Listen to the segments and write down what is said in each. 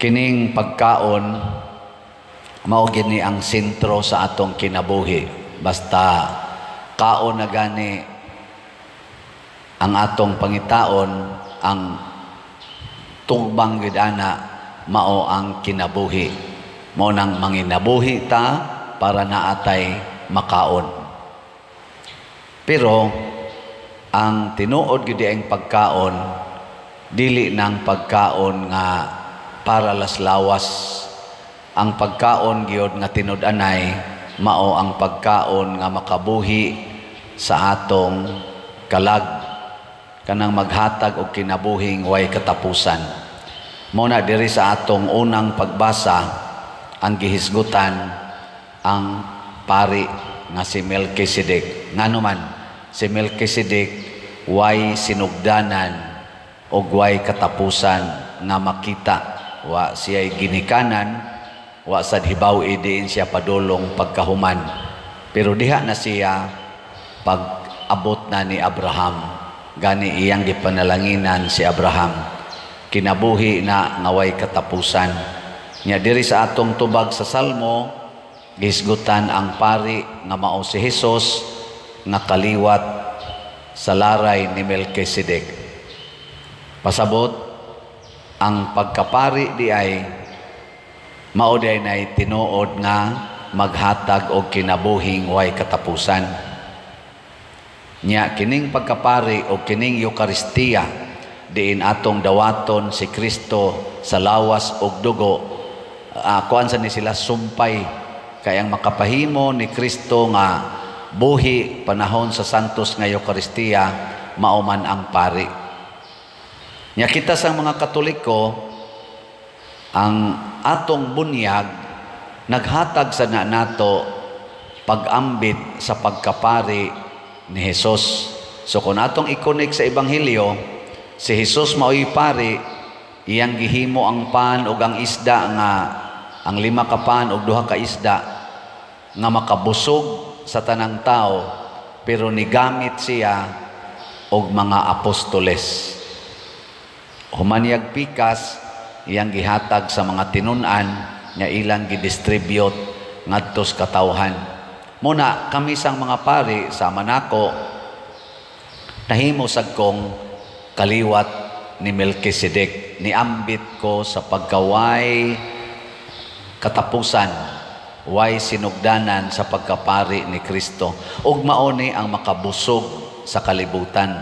Kining pagkaon mao gini ang sentro sa atong kinabuhi. Basta kaon na gani ang atong pangitaon, ang tugbang gid ana mao ang kinabuhi. Mao nang manginabuhi ta para naatay makaon. Pero ang tinuod gid ang pagkaon dili nang pagkaon nga para laslawas. Ang pagkaon gyud nga tinud-anay mao ang pagkaon nga makabuhi sa atong kalag, kanang maghatag og kinabuhing way katapusan. Mao na diri sa atong unang pagbasa ang gihisgutan ang pari nga si Melchizedek. Ngano man si Melchizedek way sinugdanan og way katapusan nga makita. Wa siya'y ginikanan, wa sad hibaw diin siya padulong pagkahuman. Pero diha na siya pag-abot na ni Abraham. Gani iyang gipanalanginan si Abraham. Kinabuhi na nga way katapusan. Nya diri sa atong tubag sa Salmo, gisgutan ang pari nga mao si Hesus nga kaliwat sa laray ni Melchizedek. Pasabot ang pagkapari di ay mao di ay tinuod nga maghatag og kinabuhing way katapusan. Nya kining pagkapari o kining Eucharistia diin atong dawaton si Kristo sa lawas og dugo, kuan sa ni sila sumpay kay ang makapahimo ni Kristo nga buhi panahon sa santos nga Eucharistia mao man ang pari. Nya kita sang mga Katoliko, ang atong bunyag naghatag sa nato pag-ambit sa pagkapari ni Hesus. So kung atong i-connect sa Ebanghelyo, si Hesus mao'y pari, iyang gihimo ang pan ug ang isda nga ang 5 ka pan ug 2 ka isda nga makabusog sa tanang tao, pero nigamit siya og mga apostoles. Humanyag pikas, iyang gihatag sa mga tinun-an nga ilang gidistribute ngadto sa katawhan. Muna kami sang mga pari sama nako nahimo sad kong kaliwat ni Melchizedek. Niambit ko sa pagkaway katapusan, way sinugdanan sa pagkapari ni Kristo. Ug mao ni ang makabusog sa kalibutan.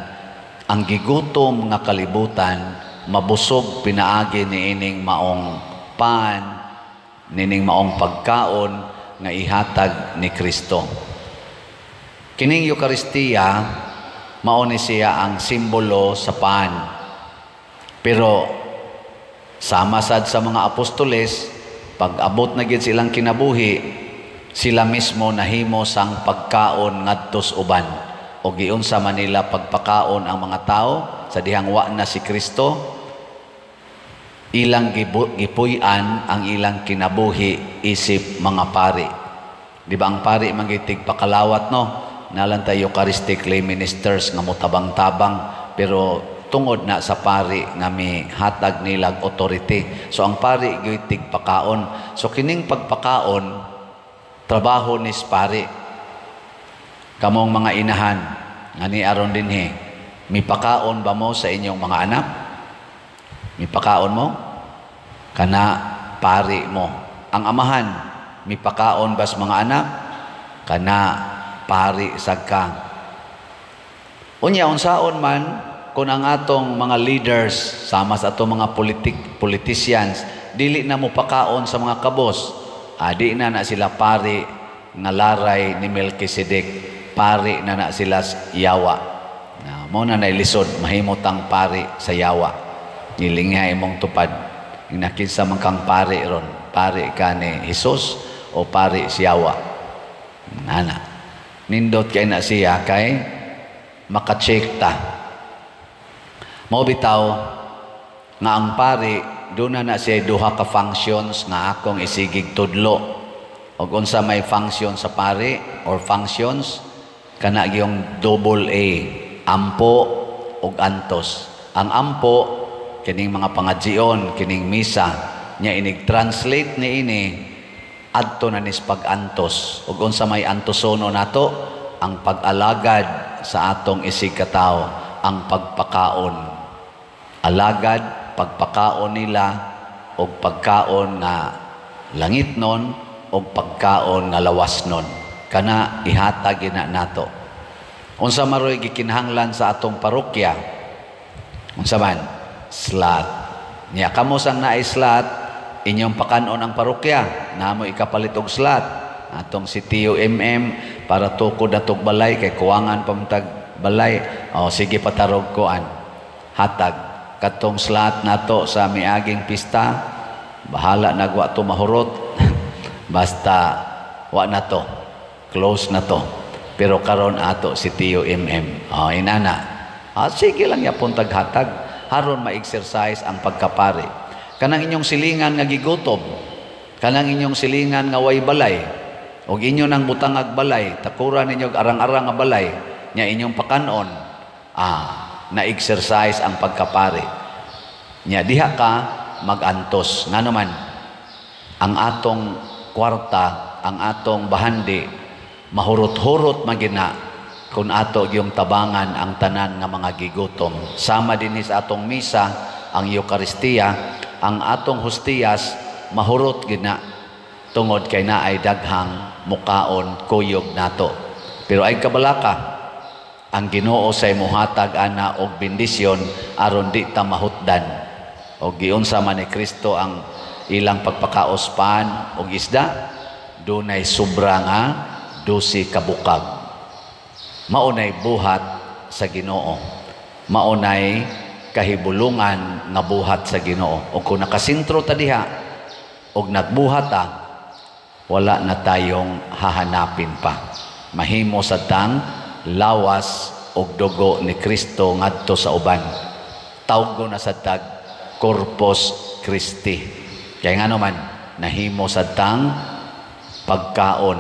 Ang gigutom nga kalibutan mabusog pinaagi ni ining maong pan, nining maong pagkaon nga ihatag ni Kristo. Kining Eucharistia mao ni siya ang simbolo sa pan. Pero sama sad sa mga apostoles, pag-abot na gid silang kinabuhi, sila mismo nahimo sang pagkaon ngadto sa uban. O giunsa man nila pagpakaon ang mga tao sa dihang wa na si Kristo, ilang gipuy-an ang ilang kinabuhi isip mga pari. Di ba ang pari mangitig pakalawat, no? Nalan tayo Eucharistic lay ministers nga mutabang-tabang, pero tungod na sa pari nga may hatag nilag authority. So ang pari gitig pakaon. So kining pagpakaon trabaho ni pari. Kamong mga inahan nga ni aron dinhi, mipakaon ba mo sa inyong mga anak? Mipakaon mo? Kana pari mo. Ang amahan, mipakaon ba sa mga anak? Kana pari sagka. Unya unsaon man kung ang atong mga leaders sama sa atong mga politicians dili na mo pakaon sa mga kabos, di na sila pari nga laray ni Melchizedek, pari na sila yawa. Mo na nailisod mahimot ang pari sa yawa. Nilinghay mong tupad. Inakinsa man kang pari ron. Pari ka ni Jesus o pari siyawa. Nana. Nindot kay na siya kay makacheck ta. Mao bitaw nga ang pari doon na siya duha ka functions nga akong isigig tudlo. Og unsa may function sa pari or functions kana yung double A, ampo ug antos. Ang ampo kining mga pangadjion, kining misa, nya inig-translate ni ini adto na nis pag-antos. Ug unsa may antosono nato, ang pag-alagad sa atong isig katao, ang pagpakaon. Alagad, pagpakaon nila og pagkaon nga langit nun o pagkaon nga lawas nun. Kana ihatag ina nato. Unsa maroy gikinahanglan sa atong parokya? Unsa man? Slot. Nya kamo sang naay slot, inyong pakanon ang parokya, namo ikapalit og slot. Atong si Tio para tukod na tog balay kay kuwangan pamtag balay. O sige patarog koan. Hatag katong slot nato sa miaging pista. Bahala nagwa to mahurot. Basta wa na to. Close na to. Pero karon ato si Tio O inana. Sige lang yapon taghatag. Haron ma-exercise ang pagkapari. Kanang inyong silingan nga gigutom. Kanang inyong silingan nga way balay. O inyo nang butangag balay. Takuran ninyo arang-arang nga balay. Nya inyong pakanon. Na-exercise ang pagkapari. Nya diha ka mag-antos. Nga naman, ang atong kwarta, ang atong bahandi, mahurot-hurot magina kung ato yung tabangan ang tanan nga mga gigutom. Sama din sa atong misa, ang Eucharistia, ang atong hostiyas, mahurot gina tungod kay na ay daghang mukaon kuyog nato. Pero ay kabalaka, ang Ginoo say muhatag ana og bendisyon aron di ta mahutdan. Og giunsa man ni Kristo ang ilang pagpakaospan og isda, dunay sobra nga 12 kabukag. Maunay buhat sa Ginoo. Maunay kahibulungan nga buhat sa Ginoo. O kung nakasintro ta diha og nagbuhat ta, wala na tayong hahanapin pa. Mahimo sa tang lawas og dugo ni Kristo ngadto sa uban. Tawgo na sa tag Corpus Christi. Kaya nga naman, nahimo sa tang pagkaon,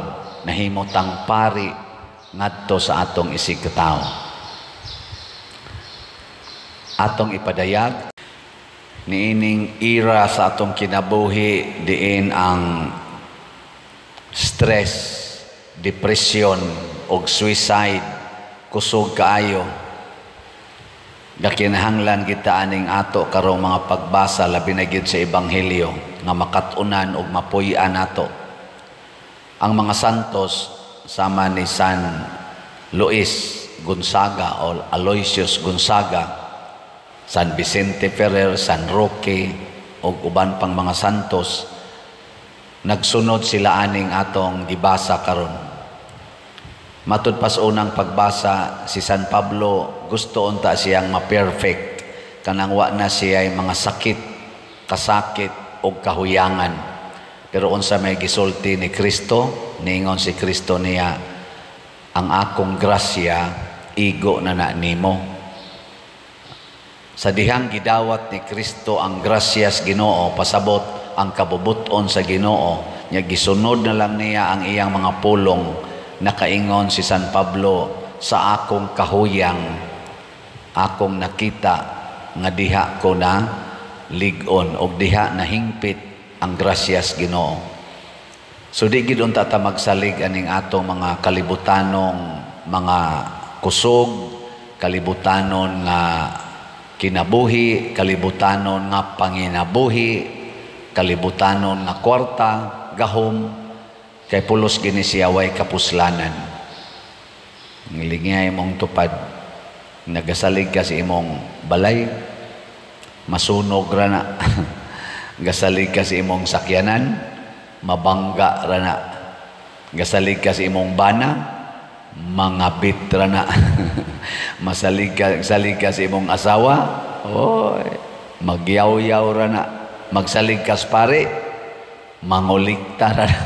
nahimo tang pari ngadto sa atong isig katao. Atong ipadayag niining ira sa atong kinabuhi diin ang stress, depression og suicide kusog kaayo. Nakinahanglan kita aning ato karong mga pagbasa labi na gyud sa ebanghelyo nga makatunan og mapuy-an nato. Ang mga santos sama ni San Luis Gonzaga o Aloysius Gonzaga, San Vicente Ferrer, San Roque o uban pang mga santos, nagsunod sila aning atong gibasa karon. Matud pas unang pagbasa, si San Pablo gusto unta siyang ma-perfect kanang wa na siya ay mga sakit, kasakit o kahuyangan. Pero unsa may gisulti ni Kristo, ningon si Kristo niya, ang akong grasya igo na nimo. Sa dihang gidawat ni Kristo ang grasyas Ginoo, pasabot ang kabubuton sa Ginoo, nya gisunod na lang niya ang iyang mga pulong. Nakaingon si San Pablo, sa akong kahuyang akong nakita nga diha ko na ligon o diha na hingpit ang grasyas Ginoo. So di gid unta ta magsalig aning atong mga kalibutanong mga kusog, kalibutanon nga kinabuhi, kalibutanon nga panginabuhi, kalibutanon nga kwarta, gahom, kay pulos gini siya way kapuslanan. Ngilingay mong tupad, nagasalig ka sa imong balay, masunog ra na. Gasalig ka sa imong sakyanan, mabangga ra na. Gasalig ka sa imong bana, mangabit ra na. Salig ka sa imong asawa, oy, magyaw-yaw ra na. Magsalig ka sa pare, mangulikta ra na.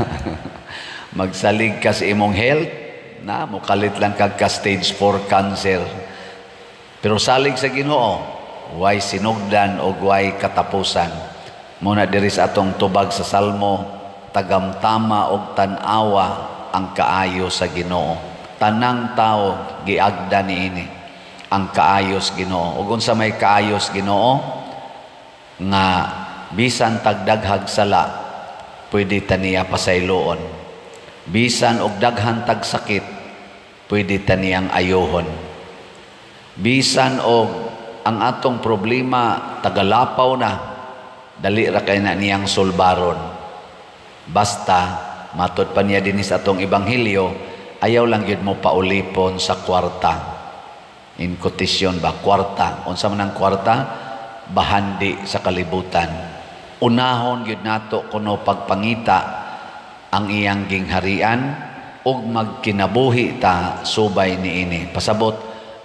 Magsalig ka sa imong health, na mukalit lang kag ka stage 4 cancer. Pero salig sa Ginoo, way sinugdan o way katapusan. Muna diri sa atong tubag sa Salmo, tagamtama og tan-awa ang kaayo sa Ginoo. Tanang tao giagda niini ang kaayos Ginoo. Ug unsa may kaayos Ginoo nga bisan tagdaghag sala, pwede taniya pasayloon. Bisan og daghan tag sakit, pwede taniyang ayohon. Bisan og ang atong problema tagalapaw na, dali ra kay na niyang sulbaron. Basta matud pa niya dinis atong ebanghelyo, ayaw lang yun mo paulipon sa kwarta. In quotation ba, kwarta. Unsa man ang kwarta? Bahandi sa kalibutan. Unahon yun nato kuno pagpangita ang iyang gingharian ug magkinabuhi ta subay niini. Pasabot,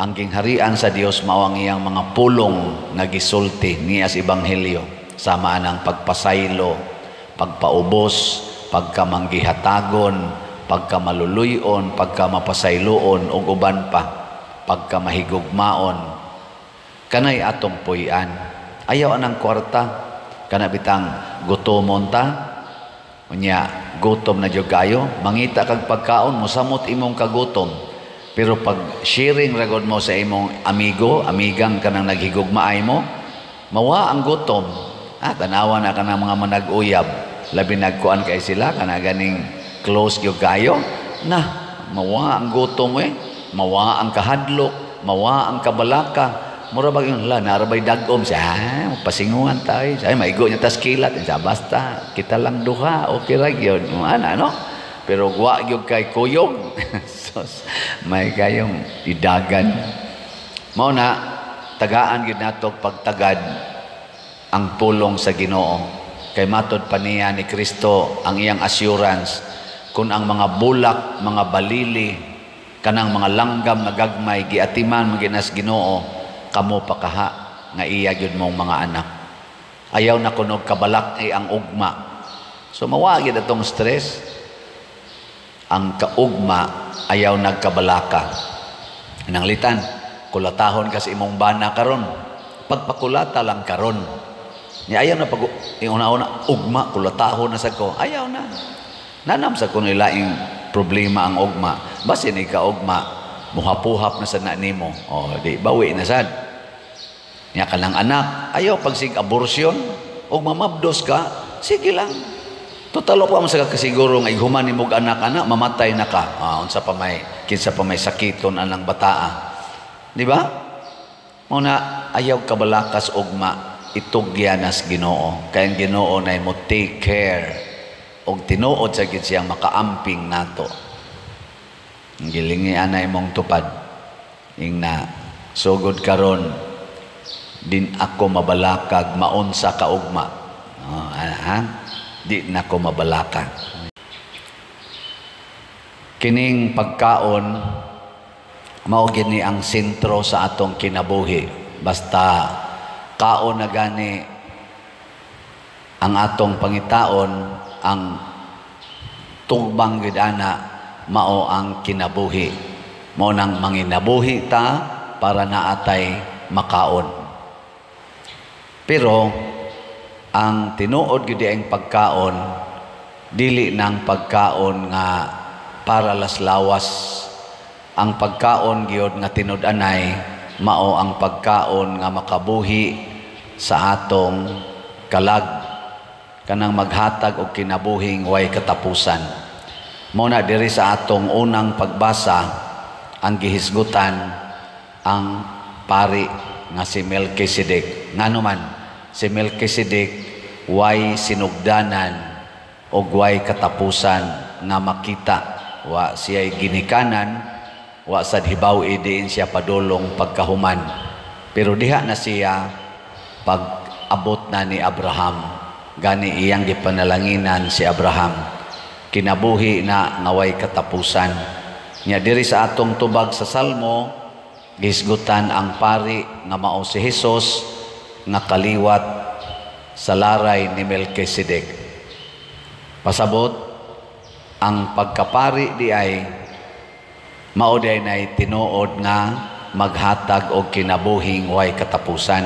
ang gingharian sa Dios mao ang iyang mga pulong nga gisulti niya sa ebanghelyo. Sama ang pagpasaylo, pagpaubos, pagkamanggihatagon, pagkamaluluyon, pagkamapasayloon ug uban pa, pagkamahigugmaon. Kanay atong puy-an. Ayaw anang kwarta. Kana bitang gutomon ta. Unya, gutom na jud kayo, mangita kag pagkaon, mosamot imong kagutom. Pero pag sharing ragod mo sa imong amigo, amigang kanang naghigugmaay mo, mawa ang gutom. Tanawa na kanang mga manag-uyab, labi nagkuan kay sila, kana ganing close gyud kayo, na mawa ang gutom mawa ang kahadlok, mawa ang kabalaka. Mura ba yun, narabay dagom siya, pasinguhan tayo, siya, maigo niya tas kilat, siya, basta, kita lang duha, okay ra yun, ano? Pero guwa yun kay kuyog, sos, may kayong idagan. Mao na, tagaan yun nato pagtagad ang pulong sa Ginoo. Kay matod pa niya ni Kristo ang iyang assurance, kung ang mga bulak, mga balili, kanang mga langgam na gagmay, giatiman, maginas Ginoo, kamo pakaha nga iya gyud mong mga anak. Ayaw na kunog kabalak ay ang ugma. So mawagi na itong stress. Ang kaugma ayaw nagkabalaka. Nanglitan, kulatahon kasi imong bana karon. Pagpakulata lang karon. Ni ayaw na pag una-una ugma kulatahon na sa ko. Ayaw na. Nanam sa kuno ilaing problema ang ugma. Basin ni ka ugma muhapuhap na sa nimo. Di bawi na sad. Nya ka lang anak, ayaw pagsig abortion o mamabdos ka, sige lang. Totalo pa mo sa kasiguro nga iguman nimog anak-anak, mamatay na ka. Unsa pa may kinsa pa may sakiton anang bataa. Di ba? Muna ayaw kabalakas ugma itugyanas Ginoo. Kay ang Ginoo nay mo take care og tinuod sa gid siyang makaamping nato. Ang gilingi anay mong tupad ing na sugod karon din ako mabalakag maunsa ka ugma. Di na ko mabalakag. Kining pagkaon mao gini ang sentro sa atong kinabuhi. Basta kaon na gani ang atong pangitaon, ang tugbang gid ana mao ang kinabuhi. Mao nang manginabuhi ta para naatay makaon. Pero ang tinuod gyud ang pagkaon dili nang pagkaon nga para laslawas. Ang pagkaon gyud nga tinud-anay mao ang pagkaon nga makabuhi sa atong kalag, kanang maghatag og kinabuhing way katapusan. Muna diri sa atong unang pagbasa ang gihisgutan ang pari nga si Melchizedek. Ngano man si Melchizedek way sinugdanan o way katapusan nga makita. Wa siya'y ginikanan, wa sad hibaw diin siya padulong pagkahuman. Pero diha na siya pag-abot na ni Abraham. Gani iyang gipanalanginan si Abraham. Kinabuhi na ngaway katapusan. Nya diri sa atong tubag sa Salmo, gisgutan ang pari nga mao si Hesus nga kaliwat sa laray ni Melchizedek. Pasabot ang pagkapari di ay mao di ay tinuod nga maghatag og kinabuhing way katapusan.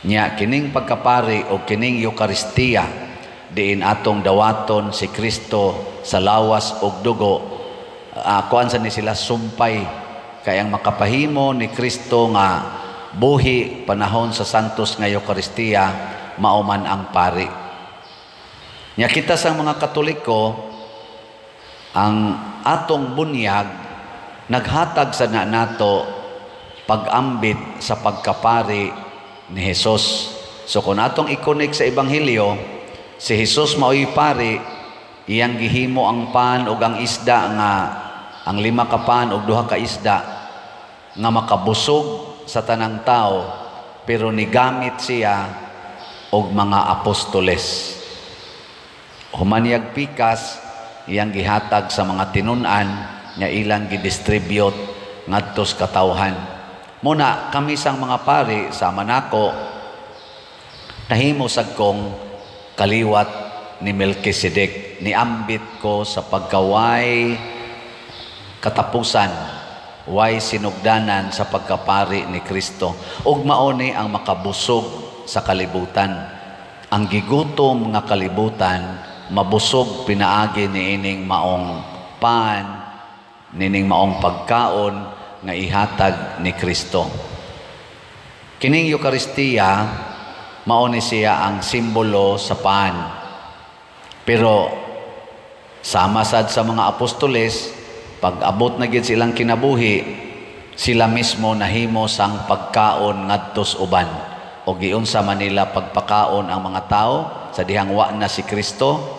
Nya kining pagkapari o kining Eucharistia diin atong dawaton si Kristo sa lawas og dugo. Kuan sa ni sila sumpay kay ang makapahimo ni Kristo nga buhi panahon sa santos nga Eucharistia mauman ang pari. Nya kita sang mga Katoliko, ang atong bunyag naghatag sa nato pag-ambit sa pagkapari ni Jesus. So kung atong i-connect sa Ebanghelyo, si Jesus mao'y pari, iyang gihimo ang pan ug ang isda nga ang 5 ka pan ug 2 ka isda nga makabusog sa tanang tao, pero nigamit siya og mga apostoles. Humanyag pikas, iyang gihatag sa mga tinun-an nga ilang gidistribute ngadto sa katawhan. Muna kami sang mga pari sama nako nahimo sad kong kaliwat ni Melkisedek, niambit ko sa pagkaway katapusan, way sinugdanan sa pagkapari ni Kristo, ug mauni ang makabusog sa kalibutan. Ang gigutom nga kalibutan mabusog pinaagi niining maong pan, nining maong pagkaon nga ihatag ni Kristo. Kining Eucharistia mao ni siya ang simbolo sa pan. Pero sama sad sa mga apostoles, pag abot na gid silang kinabuhi, sila mismo nahimo sang pagkaon ngadto sa uban. O giunsa man nila pagpakaon ang mga tao sa dihang wa na si Kristo,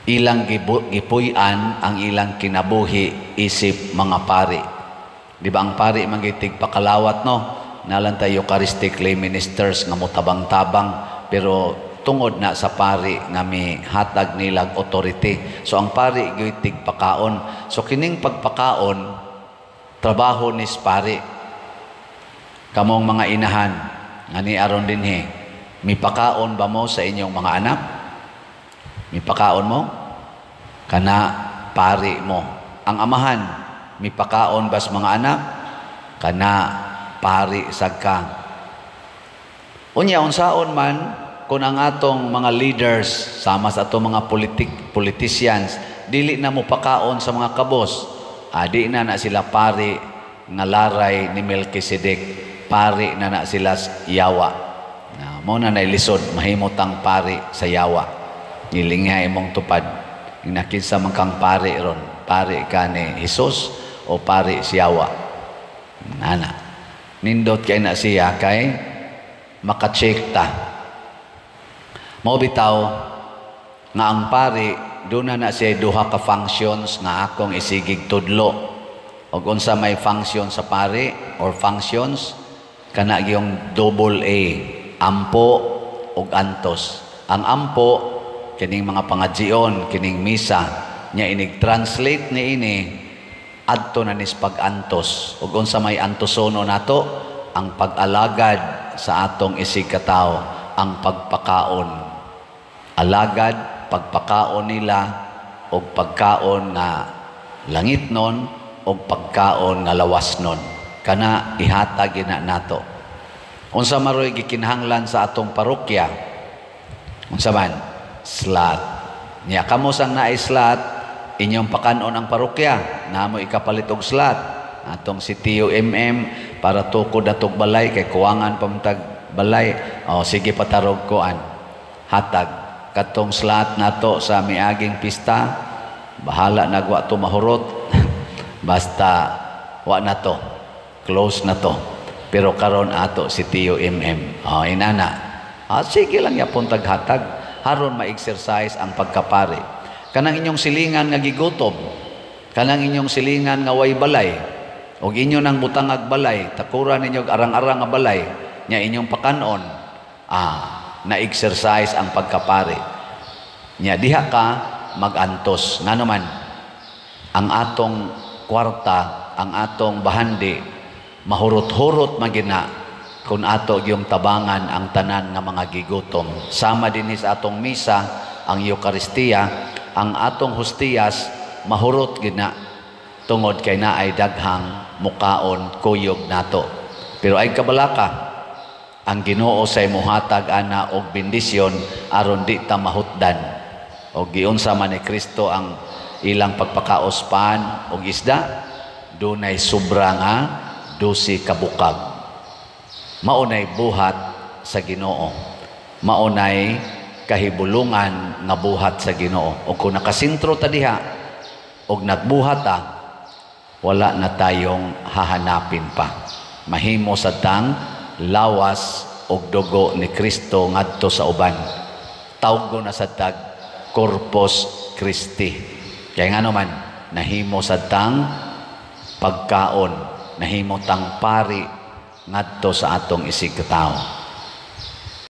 ilang gipuy-an ang ilang kinabuhi isip mga pari. Di ba ang pari mangitig pakalawat, no? Nalan tayo Eucharistic lay ministers nga mutabang-tabang, pero tungod na sa pari nga mi hatag nilag authority. So ang pari gitig pakaon. So kining pagpakaon trabaho ni pari. Kamong mga inahan nga ni aron dinhi, mipakaon ba mo sa inyong mga anak? Mipakaon mo? Kana pari mo. Ang amahan, mipakaon ba sa mga anak? Kana pari sagka. Unya unsaon man kung ang atong mga leaders sama sa atong mga politicians dili na mo pakaon sa mga kabos, di na sila pari nga laray ni Melkisedek, pari na sila yawa. Mo na nailisod mahimutang pari sa yawa. Nilinghay mong tupad. Nakinsa man kang pari ron, pari ka ni Jesus o pari siyawa. Nana. Nindot kay na siya kay makacheck ta. Mao bitaw nga ang pari doon na siya duha ka functions nga akong isigig tudlo. Og unsa may function sa pari or functions kana gyung double A, ampo ug antos. Ang ampo kining mga pangadjion, kining misa nya inig-translate ni ini adto na nis pag-antos. Ug unsa may antosono nato, ang pag-alagad sa atong isig katao, ang pagpakaon. Alagad, pagpakaon nila og pagkaon nga langit nun og pagkaon nga lawas nun. Kana ihatag ina nato. Unsa maroy gikinahanglan sa atong parokya? Unsa man? Slot. Niya kamo sang naay slot, inyong pakanon ang parokya, namo ikapalit og slot. Atong si TUMM para tukod atog balay kay kuwangan pamtag balay. O sige patarog koan. Hatag katong slot nato sa miaging pista. Bahala nagwa to mahurot. Basta wa na to. Close na to. Pero karon ato si TUMM. O inana. Sige lang yapon taghatag. Haron ma-exercise ang pagkapari. Kanang inyong silingan nga gigutom, kanang inyong silingan nga way balay, o inyo nang butangag balay, takuran ninyo arang-arang nga balay, nya inyong pakanon, na-exercise ang pagkapari. Nya diha ka mag-antos. Nga naman, ang atong kwarta, ang atong bahandi, mahurot-hurot magina, kung ato yung tabangan ang tanan nga mga gigutom. Sama din sa atong misa, ang Eucharistia, ang atong hostiyas, mahurot gina, tungod kay na ay daghang mukaon, kuyog nato. Pero ay kabalaka, ang Ginoo say muhatag ana og bendisyon aron di ta mahutdan. Og giunsa man ni Kristo ang ilang pagpakaospan og isda, dunay sobra nga 12 ka bukag. Maunay buhat sa Ginoo. maunay kahibulungan nga buhat sa Ginoo. O kung nakasintro ta diha og nagbuhat ta, wala na tayong hahanapin pa. Mahimo sa tang lawas og dugo ni Kristo ngadto sa uban. Tawgo na sa tag Corpus Christi. Kaya nga naman, nahimo sa tang pagkaon, nahimo tang pari ngadto sa atong isig katao.